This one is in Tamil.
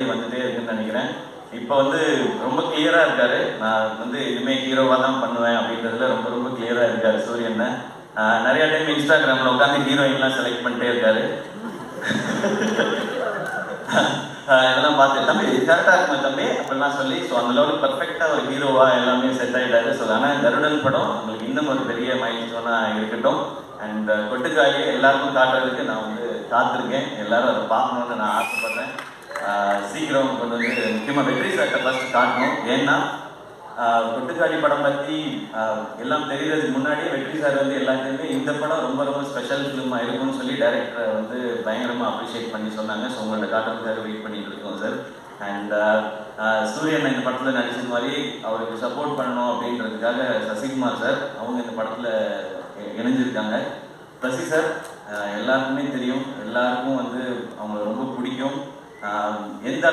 வந்துட்டே இருக்குன்னு நினைக்கிறேன். இப்போ வந்து ரொம்ப கிளியரா இருக்காரு. நான் வந்து இனிமே ஹீரோவா தான் பண்ணுவேன் அப்படின்றதுல ரொம்ப ரொம்ப கிளியரா இருக்காரு சூரியன். நிறைய டைம் இன்ஸ்டாகிராம்ல உட்காந்து ஹீரோயின்லாம் செலக்ட் பண்ணிட்டே இருக்காரு. இதெல்லாம் பார்த்து தம்பி கரெக்டா இருக்குமா தம்பி அப்படிலாம் சொல்லி ஸோ அந்த லெவலுக்கு பர்ஃபெக்டா ஒரு ஹீரோவா எல்லாமே செட் ஆயிட்டாரு. ஸோ ஆனால் கருடன் படம் உங்களுக்கு இன்னும் ஒரு பெரிய மைல்ஸ்டோனா இருக்கட்டும். அண்ட் கொட்டுக்காலியை எல்லாருக்கும் காட்டுறதுக்கு நான் வந்து காத்திருக்கேன். எல்லாரும் அதை பார்க்கணுன்னு நான் ஆசைப்படுறேன். சீக்கிரம் கொண்டு வந்து முக்கியமாக வெற்றி சார்ட்ட ஃபர்ஸ்ட் காட்டணும். ஏன்னா கொட்டுக்காளி படம் பற்றி எல்லாம் தெரியறதுக்கு முன்னாடியே வெற்றி சார் வந்து எல்லாத்தையுமே இந்த படம் ரொம்ப ரொம்ப ஸ்பெஷல் ஃபிலிமாக இருக்கும்னு சொல்லி டைரக்டரை வந்து பயங்கரமாக அப்ரிஷியேட் பண்ணி சொன்னாங்க. ஸோ உங்களோட காட்டுறதுக்காக வெயிட் பண்ணிட்டு இருக்கோம் சார். அண்ட் சூரியன் இந்த படத்தில் நடிச்சது மாதிரி அவருக்கு சப்போர்ட் பண்ணணும் அப்படின்றதுக்காக சசிகுமார் சார் அவங்க இந்த படத்தில் இணைஞ்சிருக்காங்க. சசி சார் எல்லாருக்குமே தெரியும், எல்லாருக்கும் வந்து அவங்க ரொம்ப பிடிக்கும். எந்த